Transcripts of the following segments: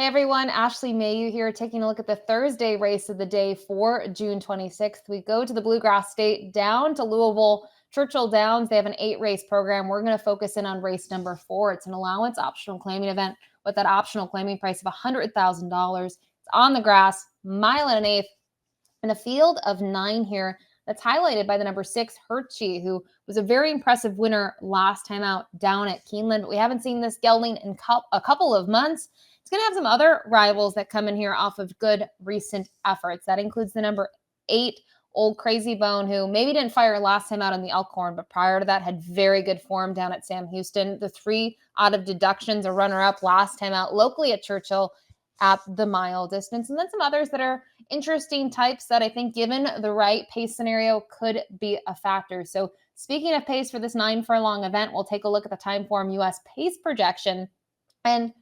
everyone, Ashley Mailloux here, taking a look at the Thursday race of the day for June 26th. We go to the Bluegrass State, down to Louisville, Churchill Downs. They have an 8-race program. We're going to focus in on race number 4. It's an allowance optional claiming event with that optional claiming price of $100,000. It's on the grass, mile and an eighth, in a field of 9 here. That's highlighted by the number 6, Herchee, who was a very impressive winner last time out down at Keeneland. But we haven't seen this gelding in a couple of months. It's going to have some other rivals that come in here off of good recent efforts. That includes the number 8, Old Crazy Bone, who maybe didn't fire last time out on the Elkhorn, but prior to that had very good form down at Sam Houston. The 3 out of deductions, a runner-up last time out locally at Churchill at the mile distance. And then some others that are interesting types that I think, given the right pace scenario, could be a factor. So speaking of pace for this 9 furlong event, we'll take a look at the Timeform US pace projection. And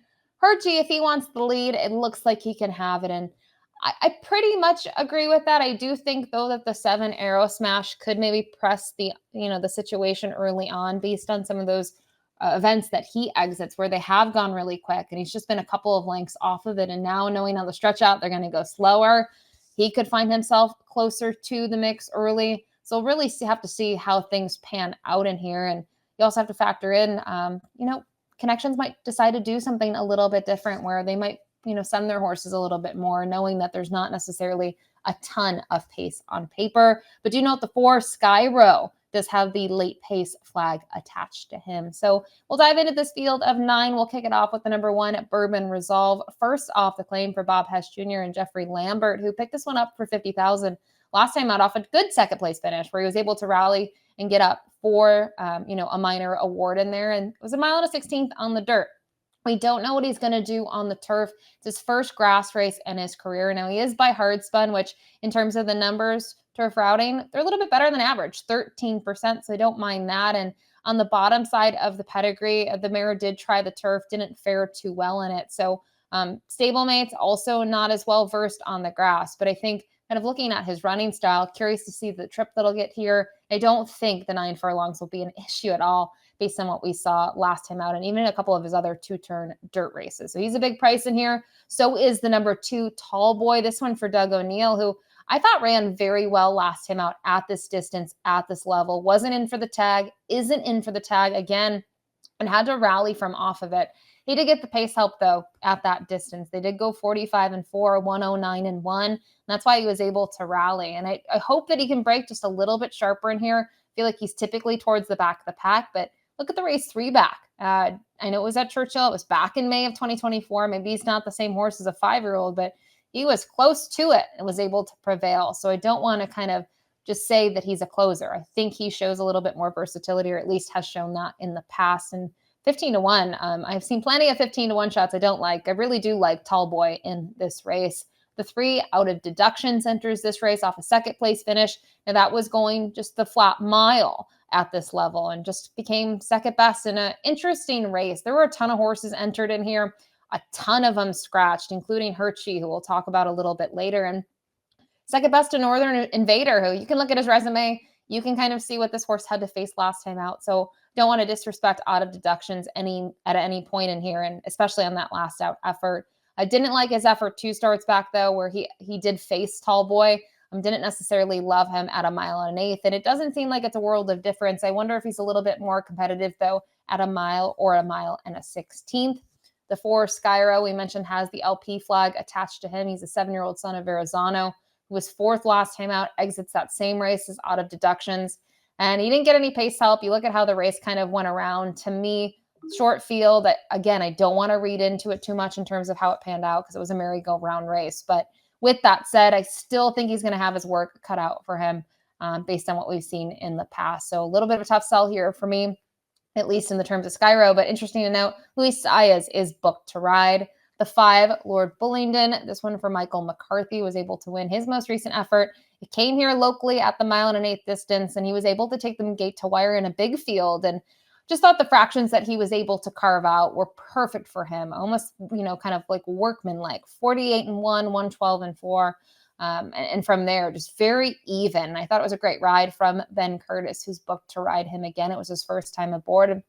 Herchee, if he wants the lead, it looks like he can have it. And I pretty much agree with that. I do think, though, that the 7 Arrow Smash could maybe press the situation early on based on some of those events that he exits where they have gone really quick, and he's just been a couple of lengths off of it. And now, knowing on the stretch out they're going to go slower, he could find himself closer to the mix early. So we'll really have to see how things pan out in here. And you also have to factor in, Connections might decide to do something a little bit different where they might, send their horses a little bit more, knowing that there's not necessarily a ton of pace on paper. But do note the 4, Skyro, does have the late pace flag attached to him. So we'll dive into this field of 9. We'll kick it off with the number 1, Bourbon Resolve. First off the claim for Bob Hess Jr. and Jeffrey Lambert, who picked this one up for $50,000 last time out off a good second place finish where he was able to rally and get up for, a minor award in there. And it was a mile and a 16th on the dirt. We don't know what he's going to do on the turf. It's his first grass race in his career. Now, he is by hard spun, which in terms of the numbers, turf routing, they're a little bit better than average, 13%, so I don't mind that. And on the bottom side of the pedigree, the mare did try the turf, didn't fare too well in it. So stablemates also not as well versed on the grass. But I think, kind of looking at his running style, curious to see the trip that'll get here. I don't think the 9 furlongs will be an issue at all based on what we saw last time out, and even a couple of his other 2-turn dirt races. So he's a big price in here. So is the number 2, Tall Boy. This one for Doug O'Neill, who I thought ran very well last time out at this distance, at this level. Wasn't in for the tag, isn't in for the tag again, and had to rally from off of it. He did get the pace help, though, at that distance. They did go 45-4, 109-1. And that's why he was able to rally. And I hope that he can break just a little bit sharper in here. I feel like he's typically towards the back of the pack, but look at the race 3 back. I know it was at Churchill. It was back in May of 2024. Maybe he's not the same horse as a 5-year-old, but he was close to it and was able to prevail. So I don't want to kind of just say that he's a closer. I think he shows a little bit more versatility, or at least has shown that in the past. And 15-1, I've seen plenty of 15-1 shots I don't like. I really do like Tall Boy in this race. The 3 out of deductions enters this race off a second place finish. Now that was going just the flat mile at this level and just became second best in an interesting race. There were a ton of horses entered in here, a ton of them scratched, including Herchee, who we'll talk about a little bit later. And second best to Northern Invader, who you can look at his resume. You can kind of see what this horse had to face last time out. So don't want to disrespect out of deductions at any point in here, and especially on that last out effort. I didn't like his effort 2 starts back, though, where he did face Tall Boy. Didn't necessarily love him at a mile and an eighth, and it doesn't seem like it's a world of difference. I wonder if he's a little bit more competitive, though, at a mile or a mile and a 16th. The 4, Skyro, we mentioned, has the LP flag attached to him. He's a 7-year-old son of Verrazano, who was 4th last time out, exits that same race as out of deductions. And he didn't get any pace help. You look at how the race kind of went around. To me, short field, again, I don't want to read into it too much in terms of how it panned out because it was a merry-go-round race. But with that said, I still think he's going to have his work cut out for him based on what we've seen in the past. So a little bit of a tough sell here for me, at least in the terms of Skyro. But interesting to note, Luis Saez is booked to ride. The 5, Lord Bullingdon, this one for Michael McCarthy, was able to win his most recent effort. He came here locally at the mile and an eighth distance, and he was able to take them gate to wire in a big field. And just thought the fractions that he was able to carve out were perfect for him. Almost, kind of like workman-like. 48-1, 112-4. And from there, just very even. I thought it was a great ride from Ben Curtis, who's booked to ride him again. It was his first time aboard.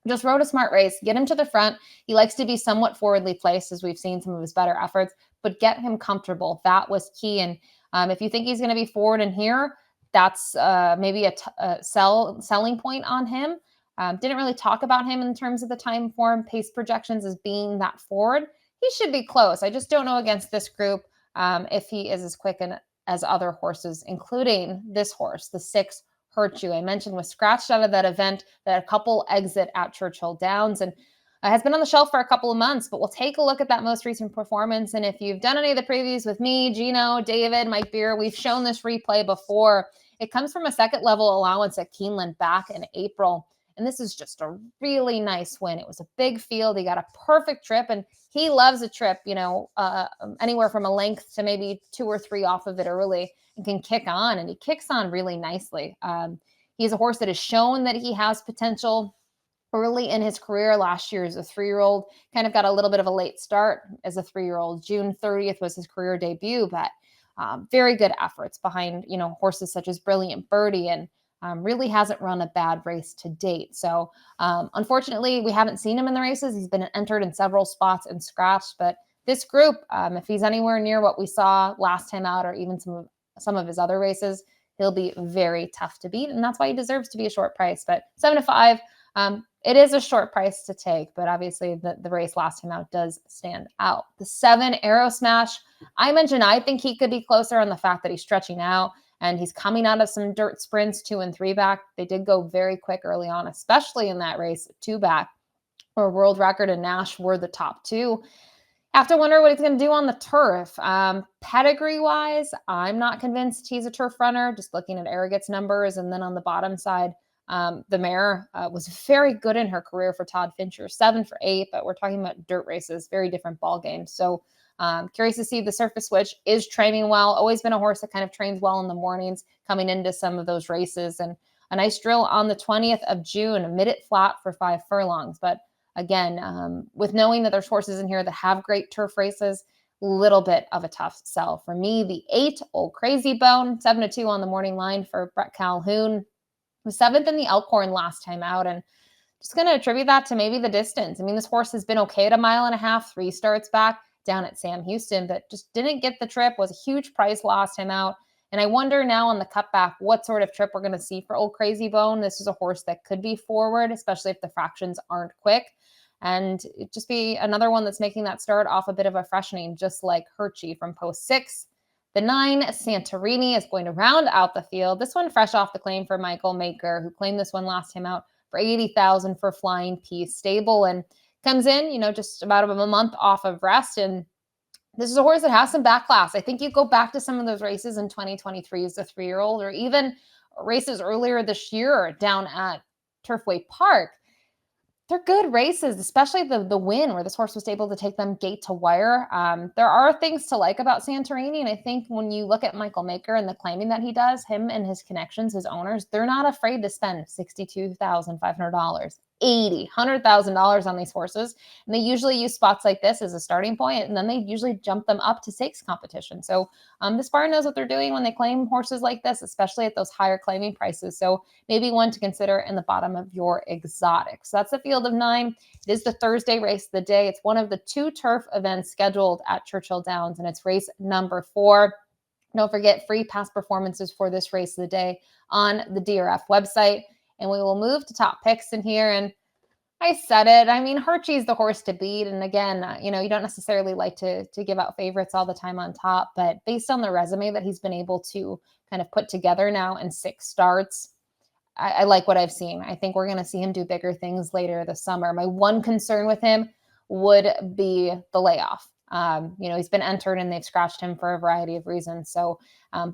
just rode a smart race, get him to the front. He likes to be somewhat forwardly placed, as we've seen some of his better efforts, but get him comfortable. That was key. And if you think he's going to be forward in here, that's maybe a selling point on him. Didn't really talk about him in terms of the time form pace projections as being that forward. He should be close. I just don't know against this group if he is as quick as other horses, including this horse, the 6 Herchee. I mentioned was scratched out of that event, that a couple exit at Churchill Downs, and has been on the shelf for a couple of months, but we'll take a look at that most recent performance. And if you've done any of the previews with me, Gino, David, Mike Beer, we've shown this replay before. It comes from a second level allowance at Keeneland back in April. And this is just a really nice win. It was a big field. He got a perfect trip, and he loves a trip, anywhere from a length to maybe 2 or 3 off of it early, and can kick on, and he kicks on really nicely. He's a horse that has shown that he has potential early in his career. Last year as a 3-year-old, kind of got a little bit of a late start as a 3-year-old. June 30th was his career debut, but very good efforts behind, horses such as Brilliant Birdie, and really hasn't run a bad race to date. So unfortunately, we haven't seen him in the races. He's been entered in several spots and scratched, but this group, if he's anywhere near what we saw last time out, or even some of his other races, he'll be very tough to beat, and that's why he deserves to be a short price. But 7 to 5, it is a short price to take, but obviously the race last time out does stand out. The 7 Aero Smash, I mentioned I think he could be closer on the fact that he's stretching out, and he's coming out of some dirt sprints 2 and 3 back. They did go very quick early on, especially in that race 2 back, where World Record and Nash were the top 2. Have to wonder what he's going to do on the turf. Pedigree-wise, I'm not convinced he's a turf runner, just looking at Arrogate's numbers. And then on the bottom side, the mare was very good in her career for Todd Fincher, 7 for 8, but we're talking about dirt races, very different ball games. So curious to see the surface switch is training well. Always been a horse that kind of trains well in the mornings coming into some of those races. And a nice drill on the 20th of June, mid it flat for 5 furlongs. But again, with knowing that there's horses in here that have great turf races, little bit of a tough sell. For me, the 8 Old Crazy Bone, 7 to 2 on the morning line for Brett Calhoun, was 7th in the Elkhorn last time out, and just going to attribute that to maybe the distance. I mean, this horse has been okay at 1.5 miles, 3 starts back down at Sam Houston, but just didn't get the trip, was a huge price last time out. And I wonder now on the cutback what sort of trip we're going to see for Old Crazy Bone. This is a horse that could be forward, especially if the fractions aren't quick. And it just be another one that's making that start off a bit of a freshening, just like Herchee from post 6. The 9 Santorini is going to round out the field. This one fresh off the claim for Michael Maker, who claimed this one last time out for $80,000 for Flying Peace Stable, and comes in, just about a month off of rest. And this is a horse that has some back class. I think you go back to some of those races in 2023 as a 3-year-old, or even races earlier this year down at Turfway Park. They're good races, especially the win where this horse was able to take them gate to wire. There are things to like about Santorini, and I think when you look at Michael Maker and the claiming that he does, him and his connections, his owners, they're not afraid to spend $62,500, $80,000, $100,000 on these horses. And they usually use spots like this as a starting point, and then they usually jump them up to stakes competition. So this barn knows what they're doing when they claim horses like this, especially at those higher claiming prices. So maybe one to consider in the bottom of your exotic. So that's the field of 9. It is the Thursday race of the day. It's one of the 2 turf events scheduled at Churchill Downs, and it's race number 4. Don't forget free past performances for this race of the day on the DRF website. And we will move to top picks in here. And I said it. I mean, Herchee's the horse to beat. And again, you don't necessarily like to give out favorites all the time on top. But based on the resume that he's been able to kind of put together now in 6 starts, I like what I've seen. I think we're going to see him do bigger things later this summer. My one concern with him would be the layoff. He's been entered and they've scratched him for a variety of reasons. So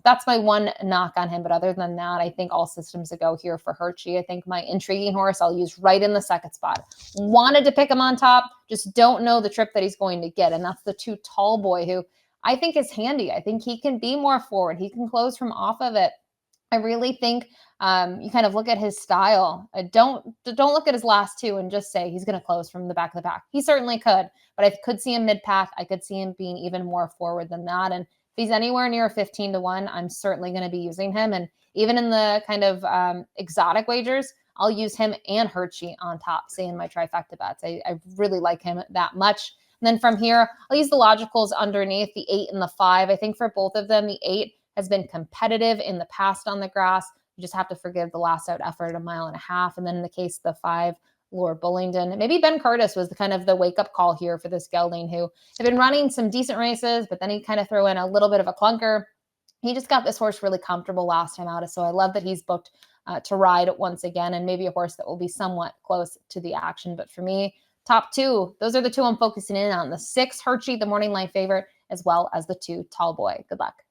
that's my one knock on him. But other than that, I think all systems to go here for Herchee. I think my intriguing horse I'll use right in the second spot. Wanted to pick him on top, just don't know the trip that he's going to get. And that's the 2 Tall Boy, who I think is handy. I think he can be more forward. He can close from off of it. I really think you kind of look at his style. Don't look at his last 2 and just say he's going to close from the back of the pack. He certainly could, but I could see him mid-pack. I could see him being even more forward than that. And if he's anywhere near 15 to 1, I'm certainly going to be using him. And even in the kind of exotic wagers, I'll use him and Herchee on top, say in my trifecta bets. I really like him that much. And then from here, I'll use the logicals underneath, the 8 and the 5. I think for both of them, the 8 has been competitive in the past on the grass. You just have to forgive the last out effort at 1.5 miles. And then in the case of the 5, Lord Bullingdon. Maybe Ben Curtis was the kind of the wake-up call here for this gelding, who had been running some decent races, but then he kind of threw in a little bit of a clunker. He just got this horse really comfortable last time out. So I love that he's booked to ride once again, and maybe a horse that will be somewhat close to the action. But for me, top 2, those are the 2 I'm focusing in on. The 6, Herchee, the morning line favorite, as well as the 2, Tall Boy. Good luck.